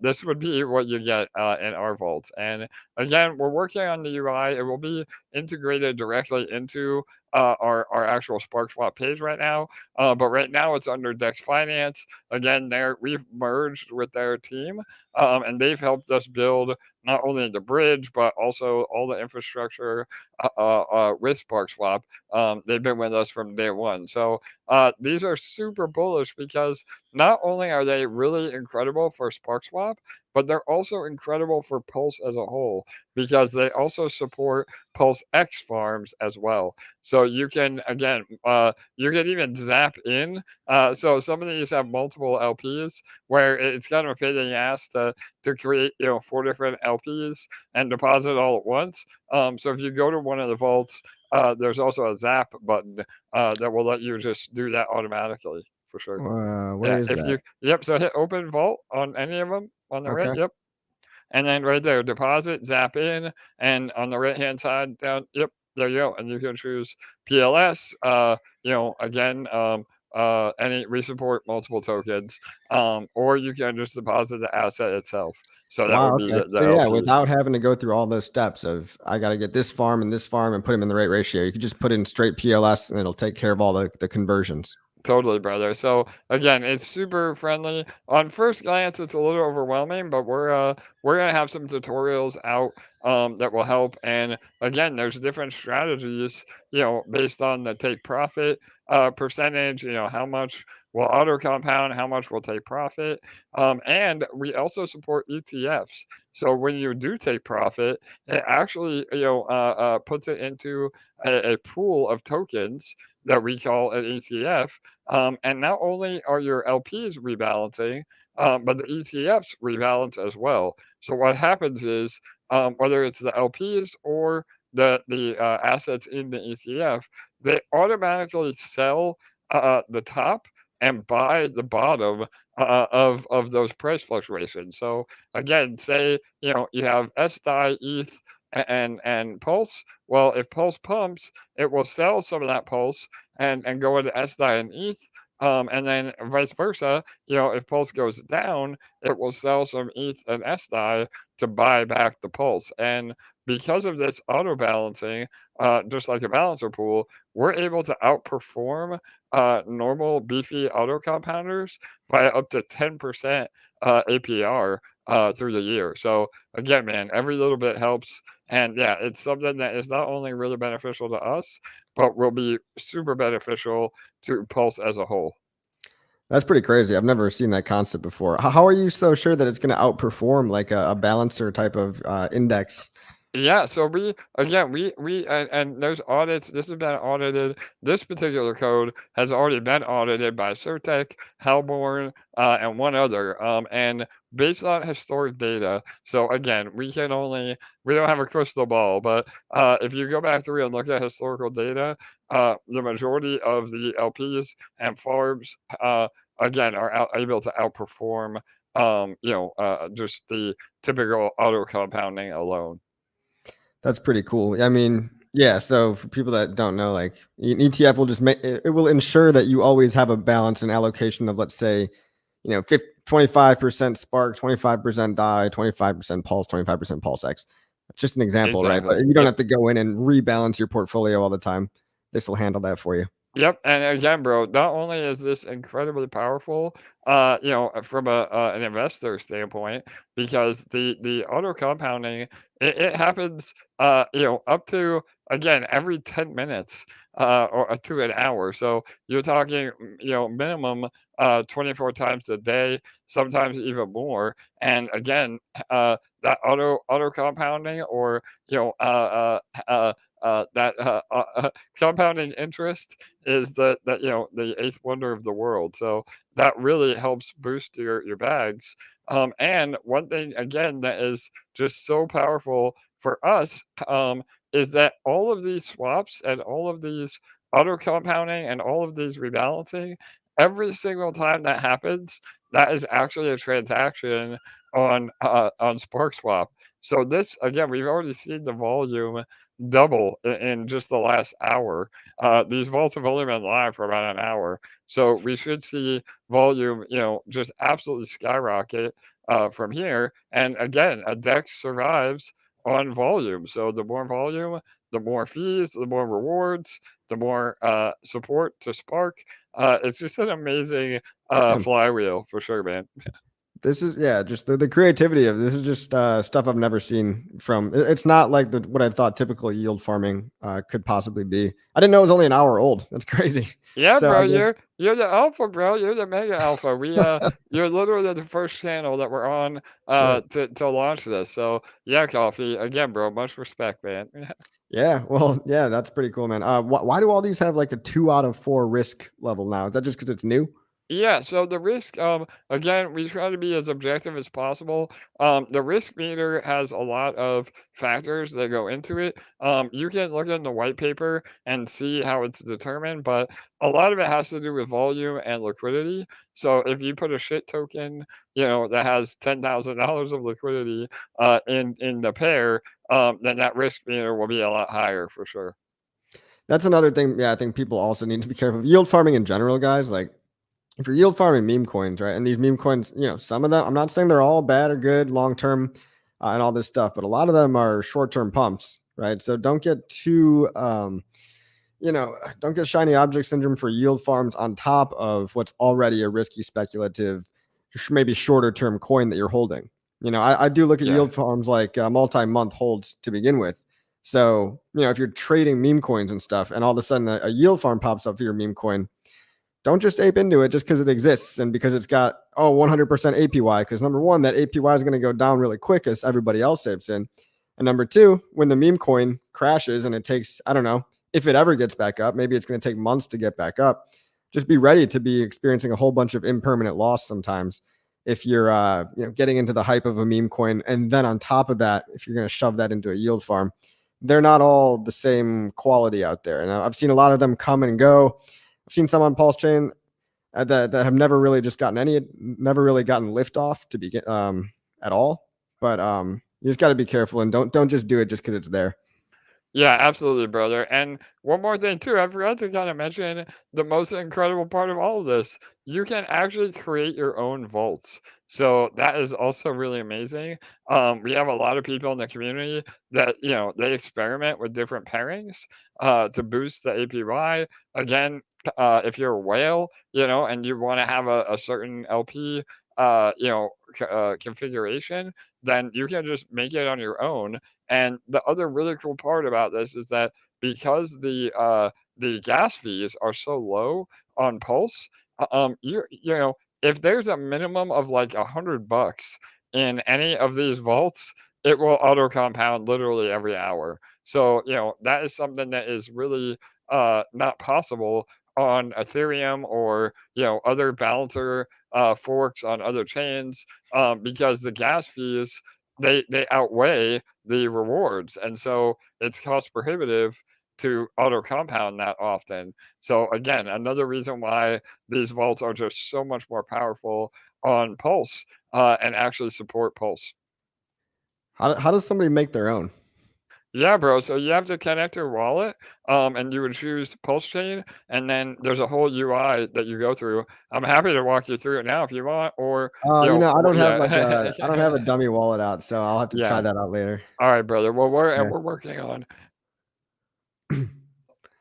Speaker 2: this would be what you get in our vault. And again, we're working on the UI. It will be integrated directly into our actual SparkSwap page right now. But right now it's under DEX Finance. Again, we've merged with their team, and they've helped us build not only the bridge but also all the infrastructure with SparkSwap. They've been with us from day one. So these are super bullish because not only are they really incredible for SparkSwap, but they're also incredible for Pulse as a whole, because they also support Pulse X farms as well. So you can, again, you can even zap in. So some of these have multiple LPs, where it's kind of a pain in the ass to create 4 different LPs and deposit all at once. So if you go to one of the vaults, there's also a zap button that will let you just do that automatically, for sure.
Speaker 1: Where
Speaker 2: Yeah,
Speaker 1: is
Speaker 2: if
Speaker 1: that?
Speaker 2: you yep. So hit open vault on any of them on the right.
Speaker 1: Okay.
Speaker 2: Yep. And then right there, deposit, zap in, and on the right hand side down, yep, there you go. And you can choose PLS. Again, we support multiple tokens, or you can just deposit the asset itself. So that
Speaker 1: Wow.
Speaker 2: would be
Speaker 1: Okay.
Speaker 2: the
Speaker 1: So yeah,
Speaker 2: LP.
Speaker 1: without having to go through all those steps of I got to get this farm and put them in the right ratio, you could just put in straight PLS and it'll take care of all the conversions.
Speaker 2: Totally, brother. So again, it's super friendly. On first glance, it's a little overwhelming, but we're gonna have some tutorials out that will help. And again, there's different strategies, based on the take profit percentage. How much will auto compound, how much will take profit, and we also support ETFs. So when you do take profit, it actually puts it into a pool of tokens that we call an ETF. And not only are your LPs rebalancing, but the ETFs rebalance as well. So what happens is, whether it's the LPs or the assets in the ETF, they automatically sell the top and buy the bottom of those price fluctuations. So again, say you have SDI, ETH, and Pulse. Well, if Pulse pumps, it will sell some of that Pulse and go into SDI and ETH. And then vice versa, if Pulse goes down, it will sell some ETH and SDI to buy back the Pulse. And because of this auto balancing, just like a balancer pool, we're able to outperform normal beefy auto compounders by up to 10% APR through the year. So again, man, every little bit helps. And yeah, it's something that is not only really beneficial to us, but will be super beneficial to Pulse as a whole.
Speaker 1: That's pretty crazy. I've never seen that concept before. How are you so sure that it's going to outperform like a balancer type of index?
Speaker 2: Yeah, so and there's audits. This has been audited. This particular code has already been audited by Certec, Halborn, and one other. And based on historic data, so again, we don't have a crystal ball, but if you go back through and look at historical data, the majority of the LPs and farms again are able to outperform just the typical auto compounding alone.
Speaker 1: That's pretty cool. I mean, yeah. So for people that don't know, like an ETF will just make it will ensure that you always have a balance and allocation of, let's say, 25% Spark, 25% DAI, 25% Pulse, 25% Pulse X. Just an example, right? But
Speaker 2: Exactly.
Speaker 1: you don't
Speaker 2: Yep.
Speaker 1: have to go in and rebalance your portfolio all the time. This will handle that for you.
Speaker 2: Yep, and again, bro, not only is this incredibly powerful, from an investor standpoint, because the auto compounding it happens, up to again every 10 minutes, or to an hour. So you're talking, minimum 24 times a day, sometimes even more. And again, that auto compounding, or you know, that compounding interest is the eighth wonder of the world. So that really helps boost your bags. And one thing again that is just so powerful for us, is that all of these swaps and all of these auto compounding and all of these rebalancing, every single time that happens, that is actually a transaction on SparkSwap. So this again, we've already seen the volume double in just the last hour. These vaults have only been live for about an hour, so we should see volume, just absolutely skyrocket from here. And again, a DEX survives on volume. So the more volume, the more fees, the more rewards, the more support to Spark. It's just an amazing
Speaker 1: Yeah.
Speaker 2: flywheel for sure, man.
Speaker 1: This is, yeah, just the creativity of this is just stuff I've never seen from. It's not like what I thought typical yield farming could possibly be. I didn't know it was only an hour old. That's crazy.
Speaker 2: Yeah,
Speaker 1: So
Speaker 2: bro,
Speaker 1: I guess
Speaker 2: you're the alpha, bro. You're the mega alpha. You're literally the first channel that we're on
Speaker 1: shit.
Speaker 2: to launch this. So yeah, coffee again, bro. Much respect, man.
Speaker 1: Yeah, well, yeah, that's pretty cool, man. Why do all these have like a 2 out of 4 risk level now? Is that just because it's new?
Speaker 2: Yeah, so the risk, again, we try to be as objective as possible. The risk meter has a lot of factors that go into it. You can look in the white paper and see how it's determined, but a lot of it has to do with volume and liquidity. So if you put a shit token, that has $10,000 of liquidity in the pair, then that risk meter will be a lot higher for sure.
Speaker 1: That's another thing. Yeah, I think people also need to be careful of yield farming in general, guys. Like if you're yield farming meme coins, right? And these meme coins, some of them, I'm not saying they're all bad or good long term and all this stuff, but a lot of them are short term pumps, right? So don't get too, don't get shiny object syndrome for yield farms on top of what's already a risky speculative, maybe shorter term coin that you're holding. I do look at
Speaker 2: Yeah.
Speaker 1: yield farms like multi month holds to begin with. So, if you're trading meme coins and stuff, and all of a sudden a yield farm pops up for your meme coin, don't just ape into it just because it exists and because it's got 100% APY. Because number one, that APY is going to go down really quick as everybody else apes in. And number two, when the meme coin crashes and it takes, I don't know, if it ever gets back up, maybe it's going to take months to get back up. Just be ready to be experiencing a whole bunch of impermanent loss sometimes if you're getting into the hype of a meme coin. And then on top of that, if you're going to shove that into a yield farm, they're not all the same quality out there. And I've seen a lot of them come and go. I've seen some on PulseChain that have never really gotten lift off to begin at all. But you just got to be careful and don't just do it just because it's there.
Speaker 2: Yeah, absolutely, brother. And one more thing too, I forgot to kind of mention the most incredible part of all of this. You can actually create your own vaults. So that is also really amazing. We have a lot of people in the community that, they experiment with different pairings to boost the APY. Again, if you're a whale, and you want to have a certain LP, configuration, then you can just make it on your own. And the other really cool part about this is that because the gas fees are so low on Pulse, if there's a minimum of like $100 in any of these vaults, it will auto compound literally every hour. So that is something that is really not possible on Ethereum or other balancer forks on other chains, because the gas fees they outweigh the rewards, and so it's cost prohibitive to auto compound that often. So again, another reason why these vaults are just so much more powerful on Pulse and actually support Pulse.
Speaker 1: How does somebody make their own?
Speaker 2: Yeah, bro. So you have to connect your wallet, and you would choose PulseChain, and then there's a whole UI that you go through. I'm happy to walk you through it now if you want, or
Speaker 1: I don't have like I don't have a
Speaker 2: yeah,
Speaker 1: dummy wallet out, so I'll have to try
Speaker 2: yeah.
Speaker 1: that out later.
Speaker 2: All right, brother. Well, we're
Speaker 1: Yeah.
Speaker 2: we're working on.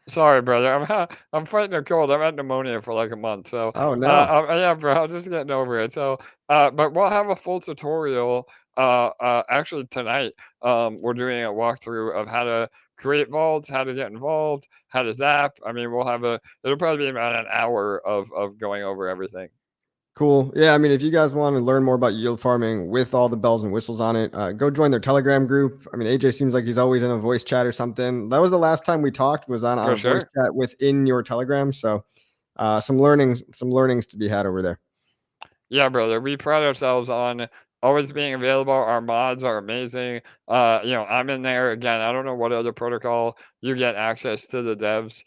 Speaker 2: Sorry, brother. I'm fighting a cold. I've had pneumonia for like a month, so
Speaker 1: Oh no.
Speaker 2: yeah, bro. I'm just getting over it. So, but we'll have a full tutorial. Actually tonight, we're doing a walkthrough of how to create vaults, how to get involved, how to zap. I mean, we'll have a. It'll probably be about an hour of going over everything.
Speaker 1: Cool. Yeah, I mean, if you guys want to learn more about yield farming with all the bells and whistles on it, go join their Telegram group. I mean, AJ seems like he's always in a voice chat or something. That was the last time we talked, was on
Speaker 2: For
Speaker 1: a voice
Speaker 2: sure.
Speaker 1: chat within your Telegram. So, some learnings to be had over there.
Speaker 2: Yeah, brother. We pride ourselves on always being available. Our mods are amazing. I'm in there again. I don't know what other protocol you get access to the devs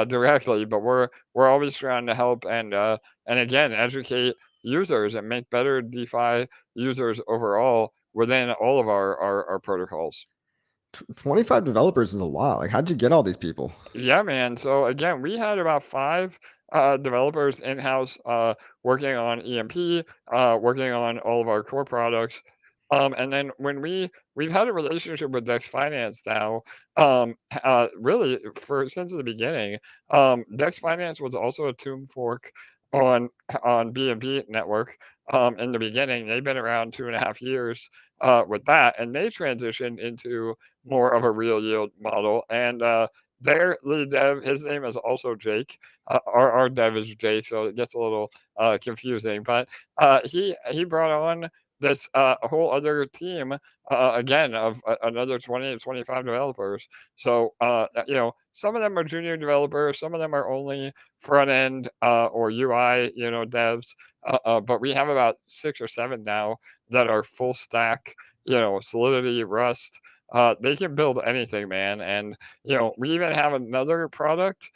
Speaker 2: directly, but we're always trying to help and again educate users and make better DeFi users overall within all of our protocols.
Speaker 1: 25 developers is a lot. Like, how'd you get all these people?
Speaker 2: Yeah, man. So again, we had about five developers in house working on EMP, working on all of our core products. And then when we've had a relationship with Dex Finance now, really for since the beginning. Dex Finance was also a Tomb fork on BNB network. In the beginning, they've been around 2.5 years with that, and they transitioned into more of a real yield model. And their lead dev, his name is also Jake. Our dev is Jake, so it gets a little confusing. But he brought on this whole other team again of another 20 to 25 developers. So some of them are junior developers, some of them are only front end or UI devs. But we have about 6 or 7 now that are full stack. Solidity, Rust. They can build anything, man. And we even have another product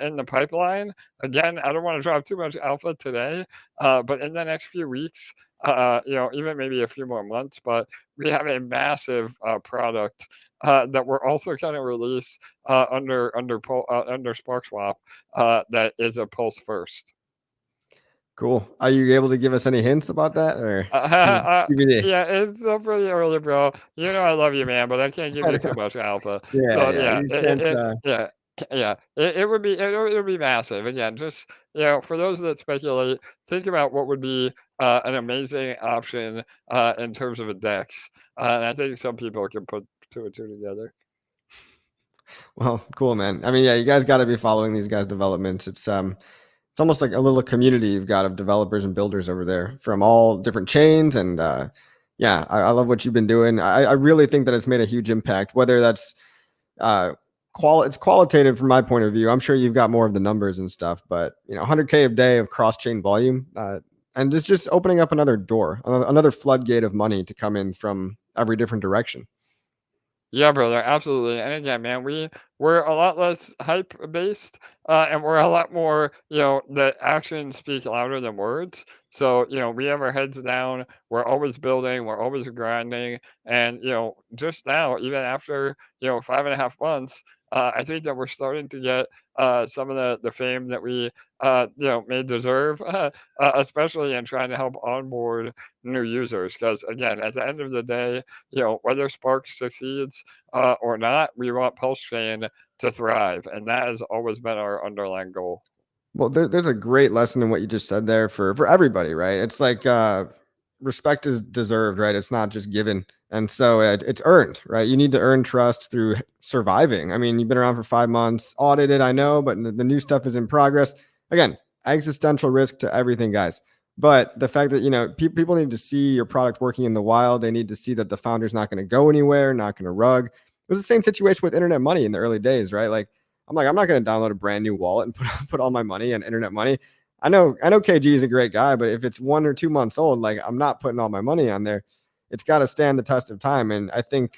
Speaker 2: in the pipeline. Again, I don't want to drop too much alpha today, but in the next few weeks, even maybe a few more months, but we have a massive product that we're also going to release under SparkSwap that is a Pulse first.
Speaker 1: Cool. Are you able to give us any hints about that, or TBD?
Speaker 2: Yeah, it's still pretty early, bro. I love you, man, but I can't give you too much alpha.
Speaker 1: Yeah,
Speaker 2: So
Speaker 1: yeah.
Speaker 2: yeah,
Speaker 1: You can't.
Speaker 2: it would be massive. Again, just for those that speculate, think about what would be an amazing option in terms of a DEX, and I think some people can put two and two together.
Speaker 1: Well, cool, man. I mean, yeah, you guys got to be following these guys' developments. It's almost like a little community you've got of developers and builders over there from all different chains. And yeah, I love what you've been doing. I really think that it's made a huge impact, whether that's it's qualitative from my point of view. I'm sure you've got more of the numbers and stuff, but 100K a day of cross-chain volume, and it's just opening up another door, another floodgate of money to come in from every different direction.
Speaker 2: Yeah, brother, absolutely. And again, man, we're a lot less hype based, and we're a lot more, the actions speak louder than words. So, we have our heads down. We're always building. We're always grinding. And just now, even after 5.5 months, I think that we're starting to get some of the fame that we may deserve, especially in trying to help onboard new users. Because again, at the end of the day, whether Spark succeeds or not, we want PulseChain to thrive, and that has always been our underlying goal.
Speaker 1: Well, there's a great lesson in what you just said there for everybody, right? It's like respect is deserved, right? It's not just given, and so it's earned, right? You need to earn trust through surviving. I mean, you've been around for 5 months, audited, I know, but the new stuff is in progress. Again, existential risk to everything, guys. But the fact that people need to see your product working in the wild, they need to see that the founder's not going to go anywhere, not going to rug. It was the same situation with internet money in the early days, right? Like, I'm not going to download a brand new wallet and put all my money on internet money. I know KG is a great guy, but if it's 1 or 2 months old, like, I'm not putting all my money on there. It's got to stand the test of time. And I think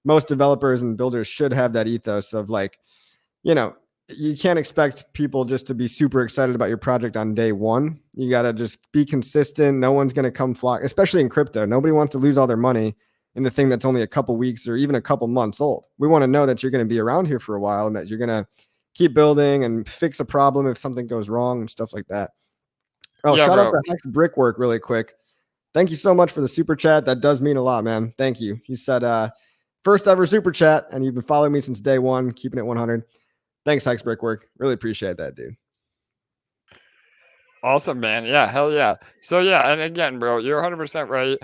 Speaker 1: most developers and builders should have that ethos of like, you know, you can't expect people just to be super excited about your project on day one. You got to just be consistent. No one's going to come flock, especially in crypto. Nobody wants to lose all their money in the thing that's only a couple weeks or even a couple months old. We want to know that you're going to be around here for a while and that you're going to keep building and fix a problem if something goes wrong and stuff like that. Oh,
Speaker 2: Yeah,
Speaker 1: shout out
Speaker 2: bro.
Speaker 1: to Hex Brickwork really quick. Thank you so much for the super chat. That does mean a lot, man. Thank you. He said, first ever super chat, and you've been following me since day one, keeping it 100. Thanks, Hex Brickwork. Really appreciate that, dude.
Speaker 2: Awesome, man. Yeah, hell yeah. So yeah, and again, bro, you're 100% right.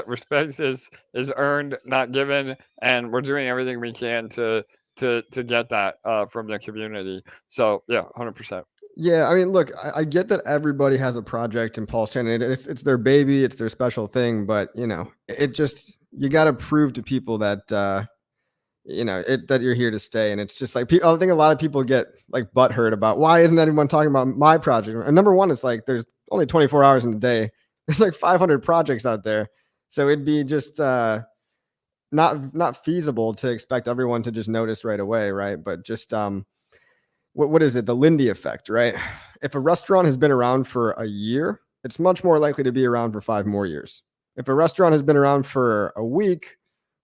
Speaker 2: Respect is earned, not given, and we're doing everything we can to get that from the community. So yeah, 100%.
Speaker 1: Yeah, I mean, look, I get that everybody has a project in PulseChain, and it's their baby, it's their special thing, but it just you got to prove to people that that you're here to stay. And it's just like, I think a lot of people get like butthurt about why isn't anyone talking about my project? And number one, it's like there's only 24 hours in a day. There's like 500 projects out there, so it'd be just not feasible to expect everyone to just notice right away, right? But just what is it? The Lindy effect, right? If a restaurant has been around for a year, it's much more likely to be around for 5 more years. If a restaurant has been around for a week,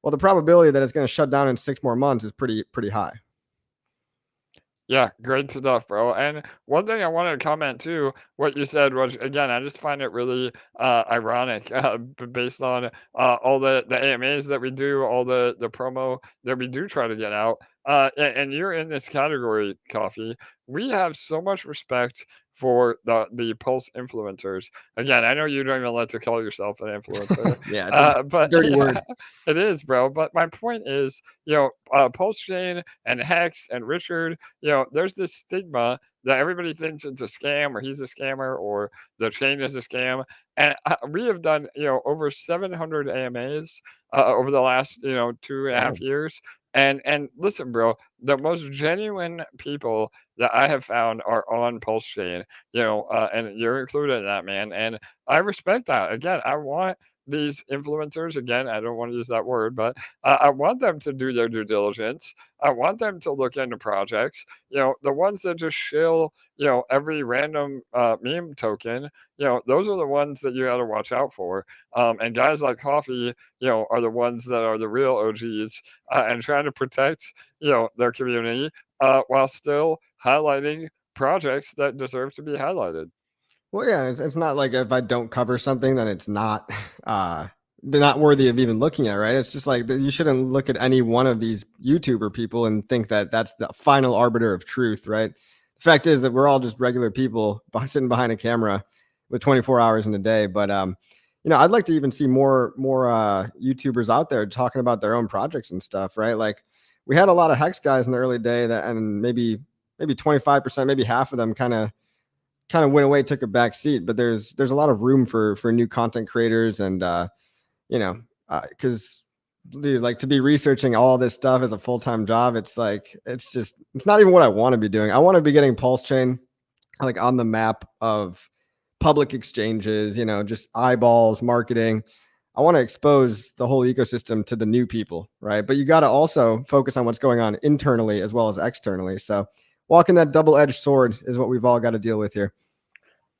Speaker 1: well, the probability that it's going to shut down in 6 more months is pretty high.
Speaker 2: Yeah, great stuff, bro. And one thing I wanted to comment too, what you said was, again, I just find it really ironic, based on all the AMAs that we do, all the promo that we do try to get out. And you're in this category, Coffee. We have so much respect for the Pulse influencers. Again, I know you don't even like to call yourself an influencer,
Speaker 1: Yeah, it's a
Speaker 2: but
Speaker 1: dirty
Speaker 2: yeah,
Speaker 1: word.
Speaker 2: it is, bro. But my point is, PulseChain and Hex and Richard, there's this stigma that everybody thinks it's a scam or he's a scammer or the chain is a scam. And we have done, over 700 AMAs over the last, 2.5
Speaker 1: Damn.
Speaker 2: years. And listen, bro, the most genuine people that I have found are on PulseChain, and you're included in that, man. And I respect that. Again, I want these influencers, again, I don't want to use that word, but I want them to do their due diligence. I want them to look into projects. The ones that just shill, every random meme token, those are the ones that you got to watch out for. And guys like Coffee, are the ones that are the real OGs and trying to protect, their community while still highlighting projects that deserve to be highlighted.
Speaker 1: Well, yeah, it's not like if I don't cover something, then it's not they're not worthy of even looking at, right? It's just like you shouldn't look at any one of these YouTuber people and think that that's the final arbiter of truth, right? The fact is that we're all just regular people sitting behind a camera with 24 hours in a day. But I'd like to even see more YouTubers out there talking about their own projects and stuff, right? Like we had a lot of Hex guys in the early day and maybe 25%, maybe half of them kind of went away, took a back seat. But there's a lot of room for new content creators, and because dude, like to be researching all this stuff as a full-time job, it's like it's not even what I want to be doing. I want to be getting PulseChain like on the map of public exchanges, just eyeballs, marketing. I want to expose the whole ecosystem to the new people, right? But you got to also focus on what's going on internally as well as externally. So walking that double-edged sword is what we've all got to deal with here.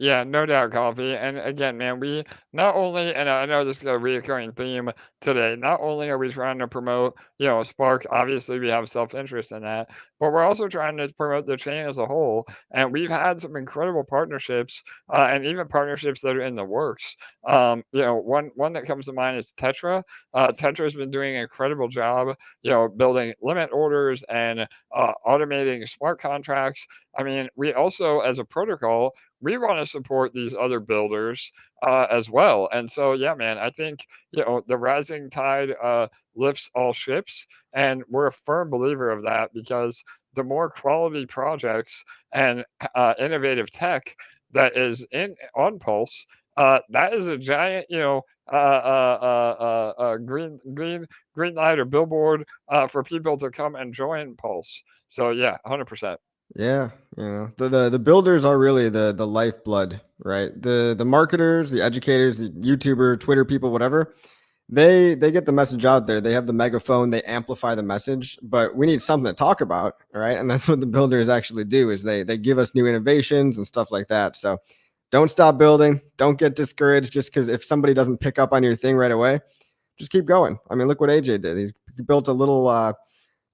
Speaker 2: Yeah, no doubt, Coffee. And again, man, we not only, and I know this is a reoccurring theme today, not only are we trying to promote, Spark, obviously we have self-interest in that, but we're also trying to promote the chain as a whole. And we've had some incredible partnerships, and even partnerships that are in the works. One that comes to mind is Tetra. Tetra's been doing an incredible job, building limit orders and automating smart contracts. I mean, we also, as a protocol, we want to support these other builders as well. And so, yeah, man, I think, the rising tide lifts all ships. And we're a firm believer of that because the more quality projects and innovative tech that is on Pulse, that is a giant, green light or billboard for people to come and join Pulse. So yeah, 100%.
Speaker 1: Yeah, the builders are really the lifeblood, right? The marketers, the educators, the YouTuber, Twitter people, whatever. they get the message out there. They have the megaphone, they amplify the message, but we need something to talk about, right? And that's what the builders actually do is they give us new innovations and stuff like that. So don't stop building. Don't get discouraged just because if somebody doesn't pick up on your thing right away, just keep going. I mean, look what AJ did. He's built a little I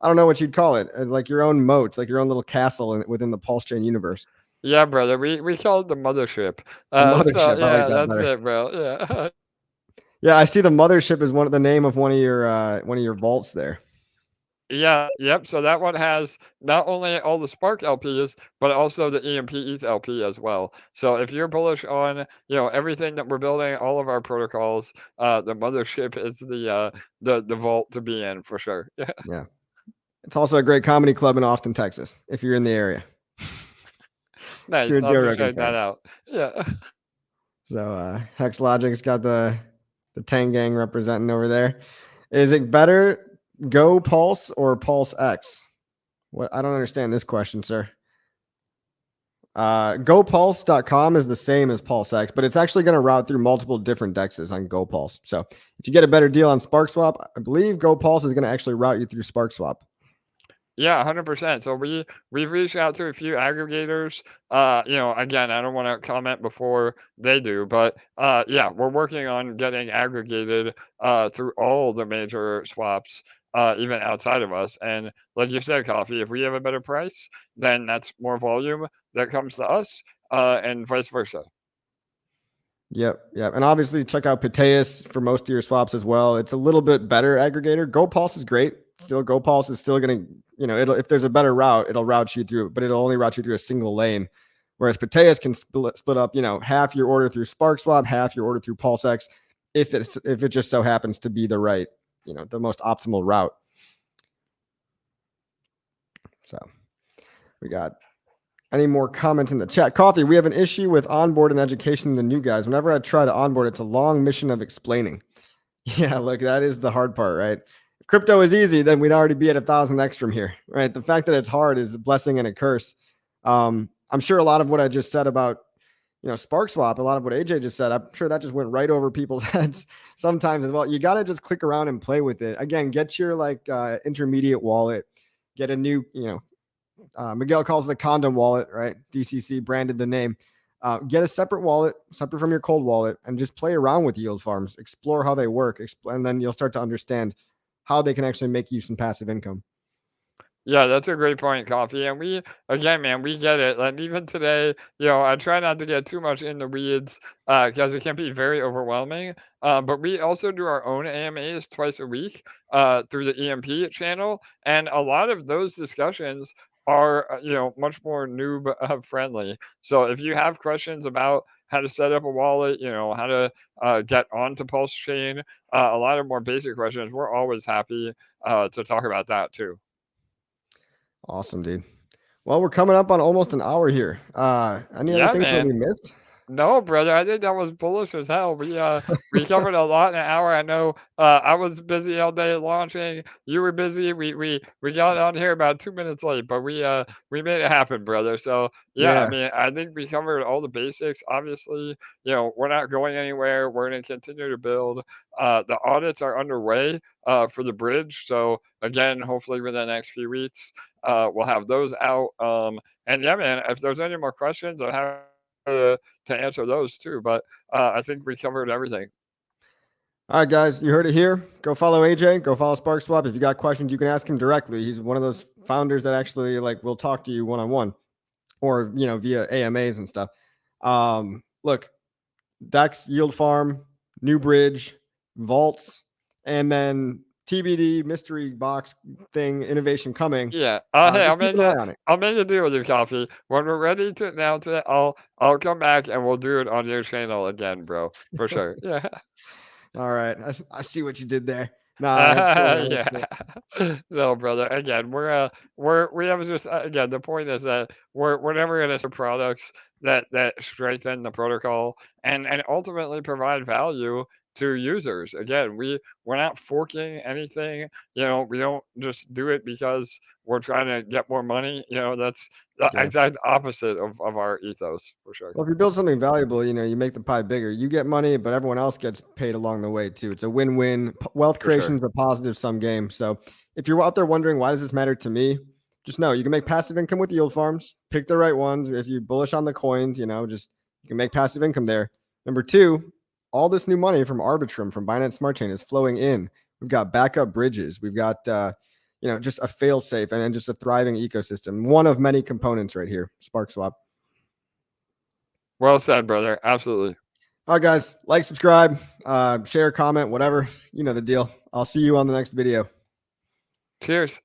Speaker 1: don't know what you'd call it, like your own moats, like your own little castle within the PulseChain universe.
Speaker 2: Yeah, brother. We call it the mothership.
Speaker 1: The
Speaker 2: So
Speaker 1: mothership. I like
Speaker 2: yeah,
Speaker 1: that
Speaker 2: that's
Speaker 1: better.
Speaker 2: it, bro. Yeah.
Speaker 1: Yeah, I see the mothership is one of the name of one of your vaults there.
Speaker 2: Yeah, yep. So that one has not only all the Spark LPs, but also the EMP ETH LP as well. So if you're bullish on, everything that we're building, all of our protocols, the mothership is the vault to be in for sure. Yeah.
Speaker 1: Yeah. It's also a great comedy club in Austin, Texas, if you're in the area. If you're
Speaker 2: Nice.
Speaker 1: a
Speaker 2: I'll
Speaker 1: Joe
Speaker 2: be
Speaker 1: Rogan
Speaker 2: checking that
Speaker 1: fan.
Speaker 2: out. Yeah.
Speaker 1: So Hex Logic's got the Tang Gang representing over there. Is it better Go Pulse or Pulse X? What I don't understand this question, sir. GoPulse.com is the same as PulseX, but it's actually going to route through multiple different dexes on GoPulse. So if you get a better deal on SparkSwap, I believe GoPulse is going to actually route you through SparkSwap.
Speaker 2: Yeah, 100%. So we've reached out to a few aggregators. Again, I don't want to comment before they do, but yeah, we're working on getting aggregated through all the major swaps, even outside of us. And like you said, Coffee, if we have a better price, then that's more volume that comes to us, and vice versa.
Speaker 1: Yep. And obviously check out Piteus for most of your swaps as well. It's a little bit better aggregator. GoPulse is great. Still, GoPulse is still going to, it'll if there's a better route, it'll route you through, but it'll only route you through a single lane. Whereas Piteus can split up, half your order through SparkSwap, half your order through PulseX, if it just so happens to be the right, the most optimal route. So we got any more comments in the chat? Coffee, we have an issue with onboard and education the new guys. Whenever I try to onboard, it's a long mission of explaining. Yeah, look, that is the hard part, right? If crypto is easy, then we'd already be at 1,000x from here, right? The fact that it's hard is a blessing and a curse. I'm sure a lot of what I just said about, SparkSwap, a lot of what AJ just said, I'm sure that just went right over people's heads sometimes as well. You got to just click around and play with it. Again, get your intermediate wallet, get a new, Miguel calls it a condom wallet, right? DCC branded the name. Get a separate wallet, separate from your cold wallet, and just play around with yield farms. Explore how they work, and then you'll start to understand how they can actually make you some passive income.
Speaker 2: Yeah, that's a great point, Coffee. And again, man, we get it. Like even today, I try not to get too much in the weeds because it can be very overwhelming. But we also do our own AMAs twice a week through the EMP channel, and a lot of those discussions are, much more noob friendly. So if you have questions about how to set up a wallet, how to get onto PulseChain, a lot of more basic questions, we're always happy to talk about that too.
Speaker 1: Awesome, dude. Well, we're coming up on almost an hour here. Any other
Speaker 2: Yeah,
Speaker 1: things that we
Speaker 2: man.
Speaker 1: missed?
Speaker 2: No, brother, I think that was bullish as hell. We covered a lot in an hour. I know I was busy all day launching. You were busy. We got on here about 2 minutes late, but we made it happen, brother. So yeah, I
Speaker 1: Yeah.
Speaker 2: mean, I think we covered all the basics. Obviously, we're not going anywhere. We're going to continue to build. The audits are underway for the bridge. So again, hopefully within the next few weeks, we'll have those out. And yeah, man, if there's any more questions, I'm happy to answer those too. But I think we covered everything.
Speaker 1: All right, guys, you heard it here. Go follow AJ. Go follow SparkSwap. If you got questions, you can ask him directly. He's one of those founders that actually will talk to you one on one, or via AMAs and stuff. Look, DEX, Yield Farm, New Bridge, Vaults, and then TBD mystery box thing, innovation coming.
Speaker 2: Yeah. Hey,
Speaker 1: Just keep an eye on it.
Speaker 2: I'll make a deal with you, Coffee. When we're ready to announce it, I'll come back and we'll do it on your channel again, bro. For sure. Yeah.
Speaker 1: All right, I see what you did there. Nah, that's cool, man. That's
Speaker 2: Yeah.
Speaker 1: cool.
Speaker 2: So, brother, again, we have just again the point is that we're never gonna sell products that strengthen the protocol and ultimately provide value to users. Again, we're not forking anything. We don't just do it because we're trying to get more money. That's the
Speaker 1: Yeah.
Speaker 2: exact opposite of our ethos, for sure.
Speaker 1: Well, if you build something valuable, you make the pie bigger. You get money, but everyone else gets paid along the way too. It's a win-win. Wealth
Speaker 2: For sure.
Speaker 1: creation is a positive sum game. So if you're out there wondering why does this matter to me, just know you can make passive income with yield farms. Pick the right ones. If you bullish on the coins, just you can make passive income there. Number two, all this new money from Arbitrum, from Binance Smart Chain is flowing in. We've got backup bridges. We've got just a fail safe and just a thriving ecosystem. One of many components right here. SparkSwap.
Speaker 2: Well said, brother. Absolutely.
Speaker 1: All right, guys, like, subscribe, share, comment, whatever. You know the deal. I'll see you on the next video.
Speaker 2: Cheers.